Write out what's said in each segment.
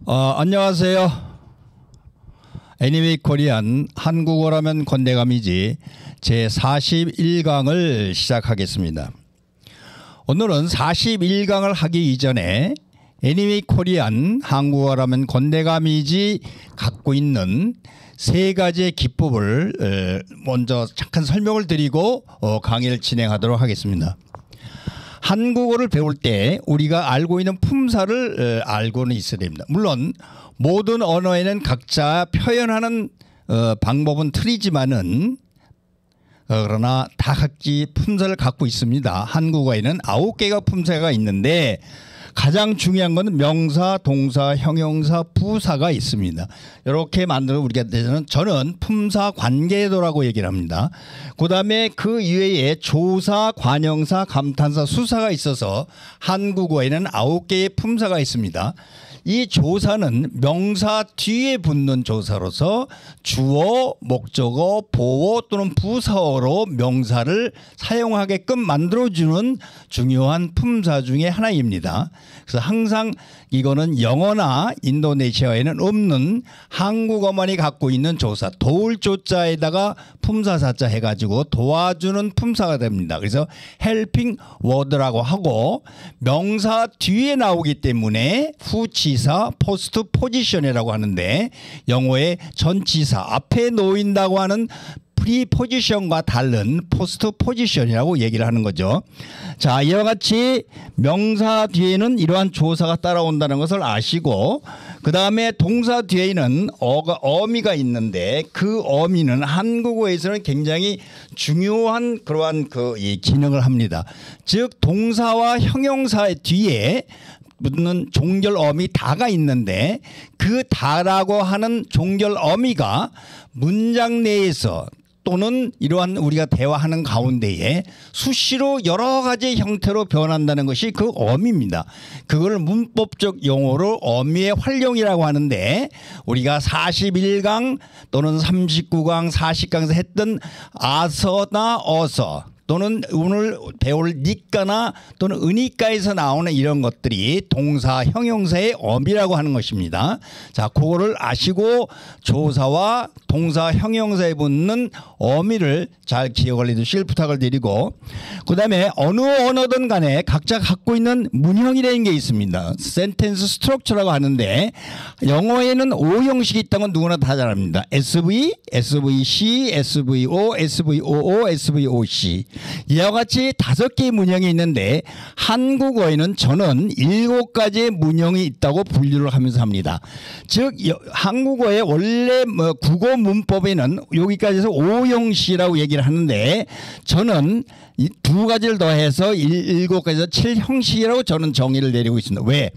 안녕하세요. 애니메이 코리안 한국어라면 건대감이지 제41강을 시작하겠습니다. 오늘은 41강을 하기 이전에 애니메이 코리안 한국어라면 건대감이지 갖고 있는 세 가지의 기법을 먼저 잠깐 설명을 드리고 강의를 진행하도록 하겠습니다. 한국어를 배울 때 우리가 알고 있는 품사를 알고는 있어야 됩니다. 물론 모든 언어에는 각자 표현하는 방법은 틀리지만은 그러나 다 각기 품사를 갖고 있습니다. 한국어에는 9개가 품사가 있는데 가장 중요한 것은 명사, 동사, 형용사, 부사가 있습니다. 이렇게 만들어 우리가 저는 품사 관계도라고 얘기를 합니다. 그다음에 그 이외에 조사, 관형사, 감탄사, 수사가 있어서 한국어에는 9개의 품사가 있습니다. 이 조사는 명사 뒤에 붙는 조사로서 주어, 목적어, 보어 또는 부사어로 명사를 사용하게끔 만들어주는 중요한 품사 중에 하나입니다. 그래서 항상 이거는 영어나 인도네시아에는 없는 한국어만이 갖고 있는 조사, 도울 조자에다가 품사사자 해가지고 도와주는 품사가 됩니다. 그래서 helping word라고 하고 명사 뒤에 나오기 때문에 후치사, 포스트 포지션이라고 하는데 영어의 전치사 앞에 놓인다고 하는 프리포지션과 다른 포스트 포지션이라고 얘기를 하는 거죠. 자, 이와 같이 명사 뒤에는 이러한 조사가 따라온다는 것을 아시고 그 다음에 동사 뒤에는 어미가 있는데 그 어미는 한국어에서는 굉장히 중요한 그러한 이 기능을 합니다. 즉 동사와 형용사 뒤에 붙는 종결 어미 다가 있는데 그 다라고 하는 종결 어미가 문장 내에서 또는 이러한 우리가 대화하는 가운데에 수시로 여러 가지 형태로 변한다는 것이 그 어미입니다. 그걸 문법적 용어로 어미의 활용이라고 하는데 우리가 41강 또는 39강, 40강에서 했던 아서나 어서 또는 오늘 배울 니까나 또는 은니까에서 나오는 이런 것들이 동사, 형용사의 어미라고 하는 것입니다. 자, 그거를 아시고 조사와 동사, 형용사에 붙는 어미를 잘 기억을 해두실 부탁을 드리고 그 다음에 어느 언어든 간에 각자 갖고 있는 문형이라는 게 있습니다. 센텐스 스트럭처라고 하는데 영어에는 5형식이 있다는 건 누구나 다 잘 압니다. SV, SVC, SVO, SVOO, SVOC 이와 같이 5개의 문형이 있는데 한국어에는 저는 7가지의 문형이 있다고 분류를 하면서 합니다. 즉 한국어의 원래 국어 문법에는 여기까지 해서 5형식이라고 얘기를 하는데 저는 이 2가지를 더해서 7가지에서 7형식이라고 저는 정의를 내리고 있습니다. 왜?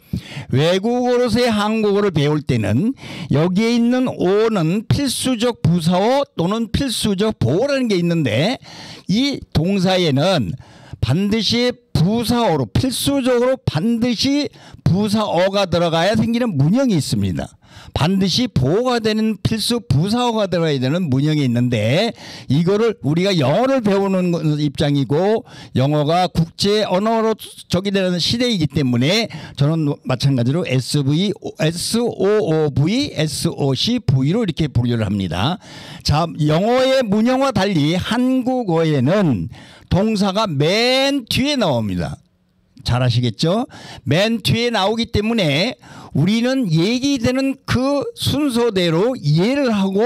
외국어로서의 한국어를 배울 때는 여기에 있는 오는 필수적 부사어 또는 필수적 보어라는 게 있는데 이 동사에는 반드시 부사어로 필수적으로 반드시 부사어가 들어가야 생기는 문형이 있습니다. 반드시 보호가 되는 필수 부사어가 들어가야 되는 문형이 있는데 이거를 우리가 영어를 배우는 입장이고 영어가 국제 언어로 적용되는 시대이기 때문에 저는 마찬가지로 SV, SOOV, SOC, V로 이렇게 분류를 합니다. 자, 영어의 문형과 달리 한국어에는 동사가 맨 뒤에 나옵니다. 잘 아시겠죠? 맨 뒤에 나오기 때문에 우리는 얘기되는 그 순서대로 이해를 하고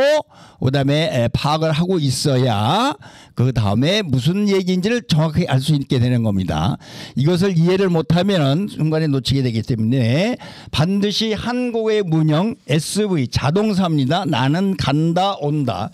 그다음에 파악을 하고 있어야 그 다음에 무슨 얘기인지를 정확히 알 수 있게 되는 겁니다. 이것을 이해를 못하면 순간에 놓치게 되기 때문에 반드시 한국어의 문형 SV 자동사입니다. 나는 간다 온다.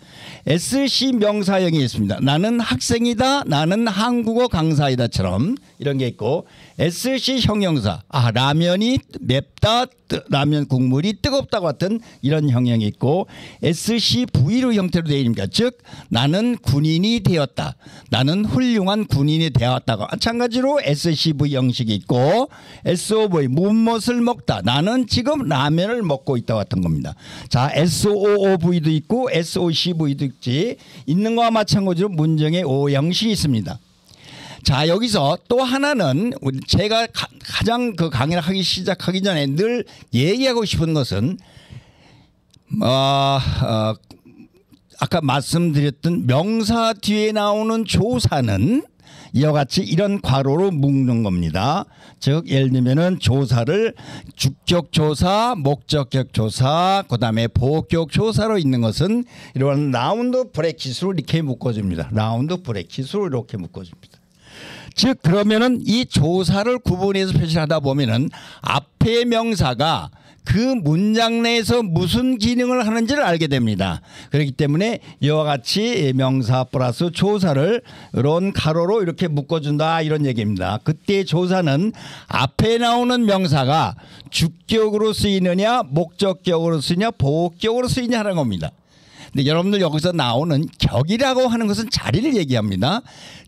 SC 명사형이 있습니다. 나는 학생이다. 나는 한국어 강사이다처럼 이런 게 있고 SC 형용사 라면이 맵다. 라면 국물이 뜨겁다 같은 이런 형용이 있고 SCV로 형태로 되어 있습니다. 즉 나는 군인이 되었다. 나는 훌륭한 군인이 되었다가 마찬가지로 SCV 형식이 있고 SOV 무엇을 먹다. 나는 지금 라면을 먹고 있다 같은 겁니다. 자, SOOV도 있고 SOCV도 있지 있는 거와 마찬가지로 문장의 5형식이 있습니다. 자, 여기서 또 하나는 제가 가장 그 강의를 하기 시작하기 전에 늘 얘기하고 싶은 것은 아까 말씀드렸던 명사 뒤에 나오는 조사는 이와 같이 이런 괄호로 묶는 겁니다. 즉 예를 들면은 조사를 주격 조사, 목적격 조사, 그다음에 보격 조사로 있는 것은 이런 라운드 브래킷으로 이렇게 묶어줍니다. 라운드 브래킷으로 이렇게 묶어줍니다. 즉 그러면은 이 조사를 구분해서 표시하다 보면은 앞에 명사가 그 문장 내에서 무슨 기능을 하는지를 알게 됩니다. 그렇기 때문에 이와 같이 명사 플러스 조사를 이런 가로로 이렇게 묶어준다 이런 얘기입니다. 그때 조사는 앞에 나오는 명사가 주격으로 쓰이느냐 목적격으로 쓰이냐 보격으로 쓰이냐 하는 겁니다. 근데 여러분들 여기서 나오는 격이라고 하는 것은 자리를 얘기합니다.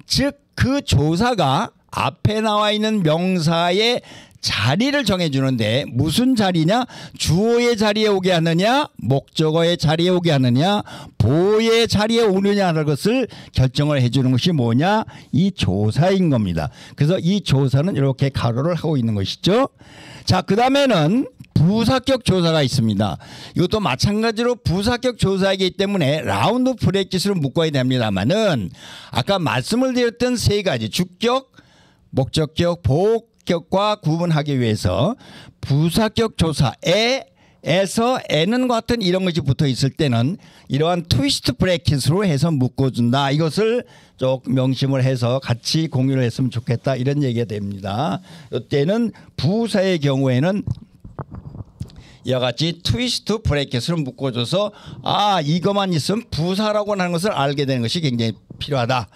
즉 그 조사가 앞에 나와 있는 명사의 자리를 정해주는데 무슨 자리냐? 주어의 자리에 오게 하느냐, 목적어의 자리에 오게 하느냐, 보의 자리에 오느냐 하는 것을 결정을 해주는 것이 뭐냐? 이 조사인 겁니다. 그래서 이 조사는 이렇게 가로를 하고 있는 것이죠. 자, 그 다음에는 부사격 조사가 있습니다. 이것도 마찬가지로 부사격 조사이기 때문에 라운드 브래킷으로 묶어야 됩니다만은 아까 말씀을 드렸던 세 가지 주격, 목적격, 보격과 구분하기 위해서 부사격 조사에서 에는 같은 이런 것이 붙어 있을 때는 이러한 트위스트 브래킷으로 해서 묶어준다. 이것을 조금 명심을 해서 같이 공유를 했으면 좋겠다. 이런 얘기가 됩니다. 이때는 부사의 경우에는 이와 같이 트위스트 브래킷으로 묶어줘서 이것만 있으면 부사라고 하는 것을 알게 되는 것이 굉장히 필요하다.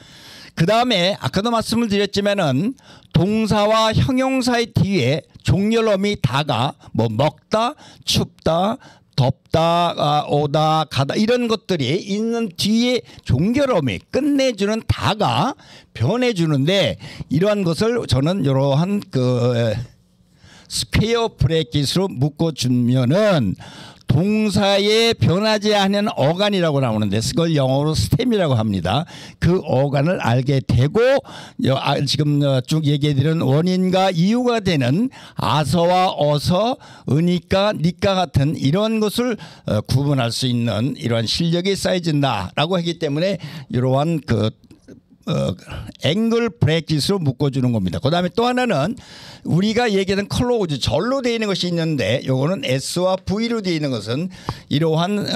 그 다음에 아까도 말씀을 드렸지만은 동사와 형용사의 뒤에 종렬어미 다가 뭐 먹다, 춥다, 덥다, 오다, 가다 이런 것들이 있는 뒤에 종결어미 끝내주는 다가 변해주는데 이러한 것을 저는 이러한 그 스퀘어 브래킷으로 묶어주면은 동사에 변하지 않는 어간이라고 나오는데 그걸 영어로 스템이라고 합니다. 그 어간을 알게 되고 지금 쭉 얘기해드린 원인과 이유가 되는 아서와 어서, 으니까, 니까 같은 이런 것을 구분할 수 있는 이러한 실력이 쌓여진다라고 하기 때문에 이러한 그 앵글 브래킷으로 묶어주는 겁니다. 그 다음에 또 하나는 우리가 얘기하는 클로즈 절로 되어 있는 것이 있는데 요거는 S와 V로 되어 있는 것은 이러한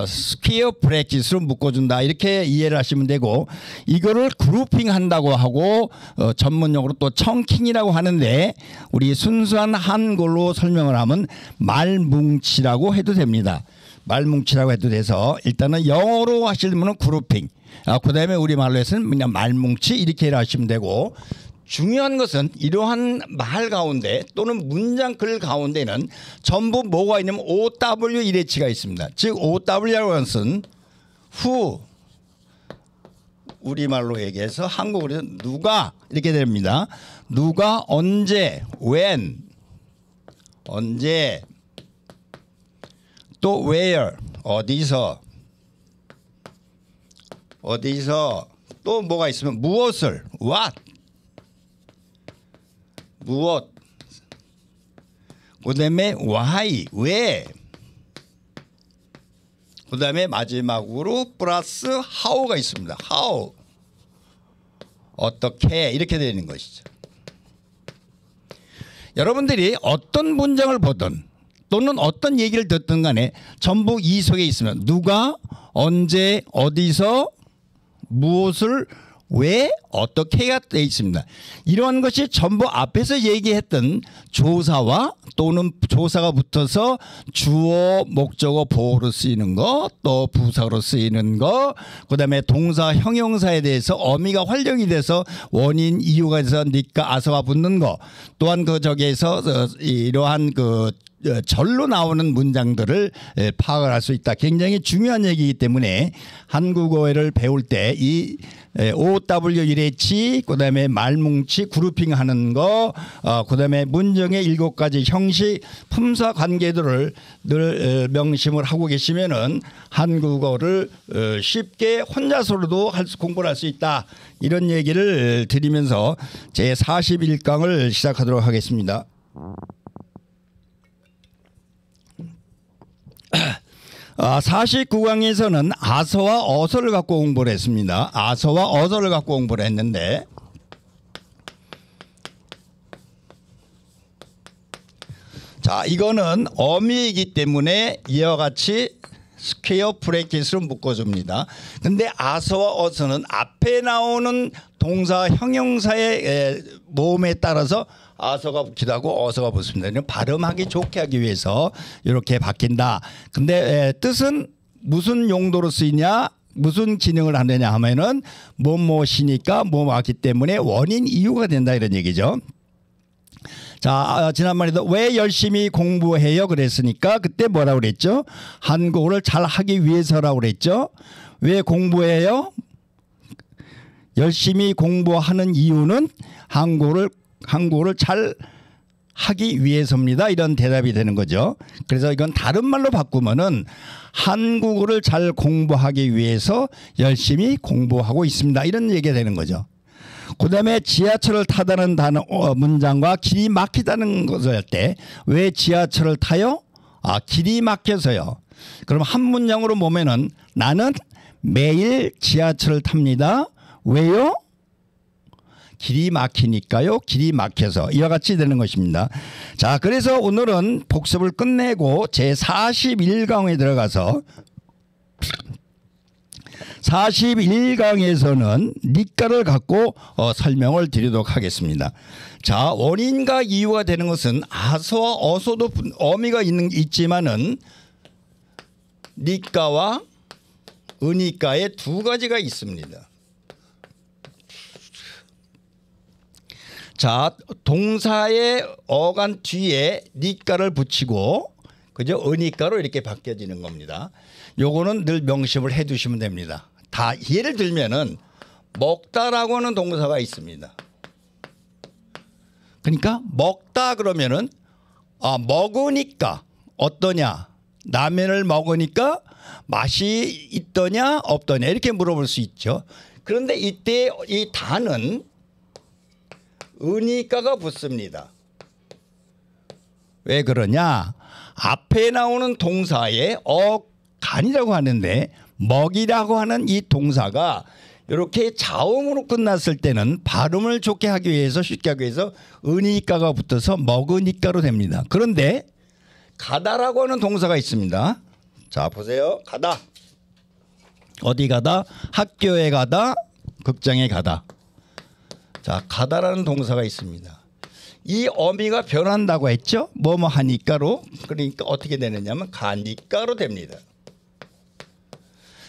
스퀘어 브래킷으로 묶어준다 이렇게 이해를 하시면 되고 이거를 그룹핑 한다고 하고 전문용어로 또 청킹이라고 하는데 우리 순수한 한글로 설명을 하면 말뭉치라고 해도 됩니다. 말뭉치라고 해도 돼서 일단은 영어로 하시려면 그룹핑 그 다음에 우리말로 해서는 그냥 말뭉치 이렇게 하시면 되고 중요한 것은 이러한 말 가운데 또는 문장 글 가운데는 전부 뭐가 있냐면 OW 일회치가 있습니다. 즉 OW라고 하는 것은 who 우리말로 얘기해서 한국어로 누가 이렇게 됩니다. 누가 언제 when 언제 또 where 어디서 또 뭐가 있으면 무엇을 what 무엇 그다음에 why 왜 그다음에 마지막으로 플러스 how가 있습니다. how 어떻게 이렇게 되는 것이죠. 여러분들이 어떤 문장을 보든 또는 어떤 얘기를 듣든 간에 전부 이 속에 있으면 누가 언제 어디서 무엇을 왜 어떻게가 되어 있습니다. 이러한 것이 전부 앞에서 얘기했던 조사와 또는 조사가 붙어서 주어 목적어 보호로 쓰이는 거 또 부사로 쓰이는 거 그다음에 동사 형용사에 대해서 어미가 활용이 돼서 원인 이유가 돼서 니까 아서가 붙는 거 또한 그 저기에서 이러한 그 절로 나오는 문장들을 파악을 할 수 있다. 굉장히 중요한 얘기이기 때문에 한국어를 배울 때 이 OW1H 그다음에 말뭉치 그룹핑하는 거 그다음에 문정의 7가지 형식 품사 관계들을 늘 명심을 하고 계시면은 한국어를 쉽게 혼자서로도 공부를 할 수 있다. 이런 얘기를 드리면서 제 41강을 시작하도록 하겠습니다. 49강에서는 아서와 어서를 갖고 공부를 했습니다. 아서와 어서를 갖고 공부를 했는데 자 이거는 어미이기 때문에 이와 같이 스퀘어 브래킷으로 묶어줍니다. 근데 아서와 어서는 앞에 나오는 동사 형용사의 모음에 따라서 아서가 붙기도 하고 어서가 붙습니다. 발음하기 좋게 하기 위해서 이렇게 바뀐다. 근데 뜻은 무슨 용도로 쓰이냐 무슨 기능을 하느냐 하면은 뭐뭐시니까 뭐 왔기 때문에 원인 이유가 된다 이런 얘기죠. 자 지난번에도 왜 열심히 공부해요 그랬으니까 그때 뭐라고 그랬죠? 한국어를 잘 하기 위해서라고 그랬죠. 왜 공부해요? 열심히 공부하는 이유는 한국어를 잘 하기 위해서입니다. 이런 대답이 되는 거죠. 그래서 이건 다른 말로 바꾸면은 한국어를 잘 공부하기 위해서 열심히 공부하고 있습니다. 이런 얘기가 되는 거죠. 그 다음에 지하철을 타다는 단어 문장과 길이 막히다는 것을 할 때 왜 지하철을 타요? 길이 막혀서요. 그럼 한 문장으로 보면은 나는 매일 지하철을 탑니다. 왜요? 길이 막히니까요. 길이 막혀서 이와 같이 되는 것입니다. 자, 그래서 오늘은 복습을 끝내고 제 41강에 들어가서 41강에서는 니까를 갖고 설명을 드리도록 하겠습니다. 자, 원인과 이유가 되는 것은 아서와 어서도 어미가 있지만은 니까와 은니까의 두 가지가 있습니다. 자, 동사의 어간 뒤에 니까를 붙이고 그죠? 은니까로 이렇게 바뀌어지는 겁니다. 요거는 늘 명심을 해 두시면 됩니다. 다 예를 들면은 먹다라고 하는 동사가 있습니다. 그러니까 먹다 그러면은 먹으니까 어떠냐? 라면을 먹으니까 맛이 있더냐 없더냐 이렇게 물어볼 수 있죠. 그런데 이때 이 다는 은니까가 붙습니다. 왜 그러냐? 앞에 나오는 동사에 간이라고 하는데 먹이라고 하는 이 동사가 이렇게 자음으로 끝났을 때는 발음을 좋게 하기 위해서 쉽게 하기 위해서 은니까가 붙어서 먹으니까로 됩니다. 그런데 가다라고 하는 동사가 있습니다. 자 보세요. 가다. 어디 가다? 학교에 가다, 극장에 가다. 자 가다라는 동사가 있습니다. 이 어미가 변한다고 했죠. 뭐뭐 하니까로. 그러니까 어떻게 되느냐면 가니까로 됩니다.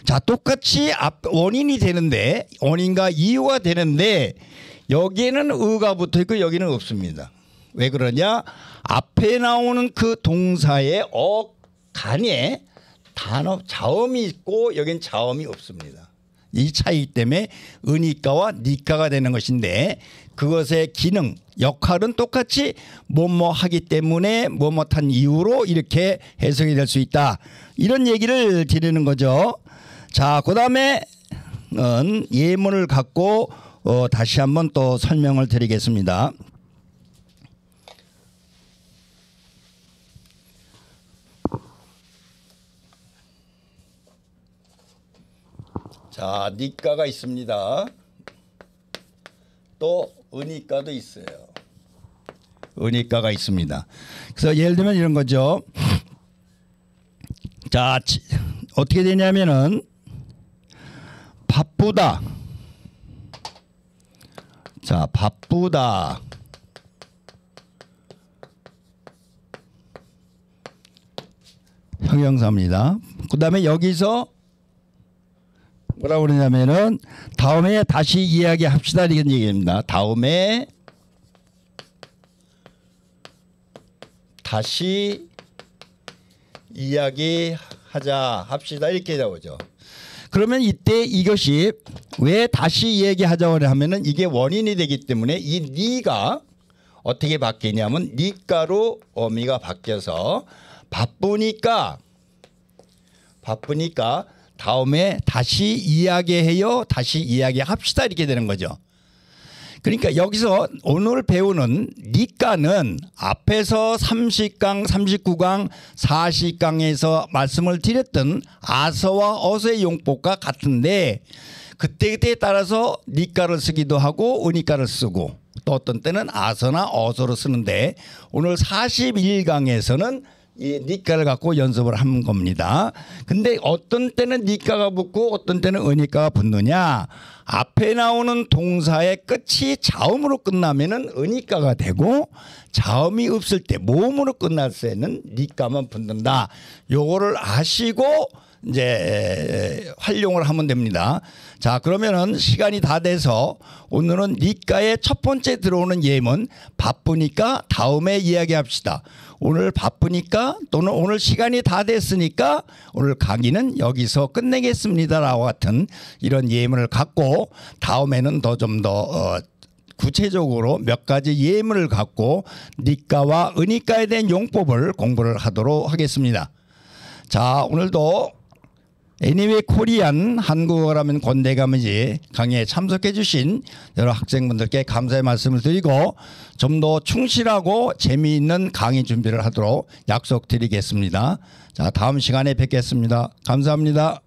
자 똑같이 원인이 되는데 원인과 이유가 되는데 여기에는 의가 붙어있고 여기는 없습니다. 왜 그러냐? 앞에 나오는 그 동사의 간에 단어 자음이 있고 여긴 자음이 없습니다. 이 차이 때문에 은니까와 니까가 되는 것인데 그것의 기능 역할은 똑같이 뭐뭐 하기 때문에 뭐뭐한 이유로 이렇게 해석이 될 수 있다. 이런 얘기를 드리는 거죠. 자, 그 다음에 예문을 갖고 다시 한번 또 설명을 드리겠습니다. 자, 니까가 있습니다. 또 은니까도 있어요. 은니까가 있습니다. 그래서 예를 들면 이런 거죠. 자, 어떻게 되냐면은 바쁘다. 자, 바쁘다. 형용사입니다. 그 다음에 여기서 뭐라고 그러냐면은 다음에 다시 이야기합시다 이런 얘기입니다. 다음에 다시 이야기하자 합시다 이렇게 나오죠. 그러면 이때 이것이 왜 다시 이야기하자고 하면은 이게 원인이 되기 때문에 이 니가 어떻게 바뀌냐면 니가로 어미가 바뀌어서 바쁘니까 다음에 다시 이야기해요. 다시 이야기합시다 이렇게 되는 거죠. 그러니까 여기서 오늘 배우는 니가는 앞에서 30강, 39강, 40강에서 말씀을 드렸던 아서와 어서의 용법과 같은데 그때그때에 따라서 니가를 쓰기도 하고 은니가를 쓰고 또 어떤 때는 아서나 어서로 쓰는데 오늘 41강에서는 이 니가를 갖고 연습을 한 겁니다. 근데 어떤 때는 니가가 붙고 어떤 때는 은니가가 붙느냐. 앞에 나오는 동사의 끝이 자음으로 끝나면은 은니가가 되고 자음이 없을 때 모음으로 끝날 때는 니가만 붙는다. 요거를 아시고 이제 활용을 하면 됩니다. 자, 그러면은 시간이 다 돼서 오늘은 니가의 첫 번째 들어오는 예문 바쁘니까 다음에 이야기합시다. 오늘 바쁘니까 또는 오늘 시간이 다 됐으니까 오늘 강의는 여기서 끝내겠습니다라고 같은 이런 예문을 갖고 다음에는 좀 더 구체적으로 몇 가지 예문을 갖고 니가와 은니가에 대한 용법을 공부를 하도록 하겠습니다. 자, 오늘도 애니웨이 코리안 한국어라면 권대감이지 강의에 참석해 주신 여러 학생분들께 감사의 말씀을 드리고 좀 더 충실하고 재미있는 강의 준비를 하도록 약속드리겠습니다. 자, 다음 시간에 뵙겠습니다. 감사합니다.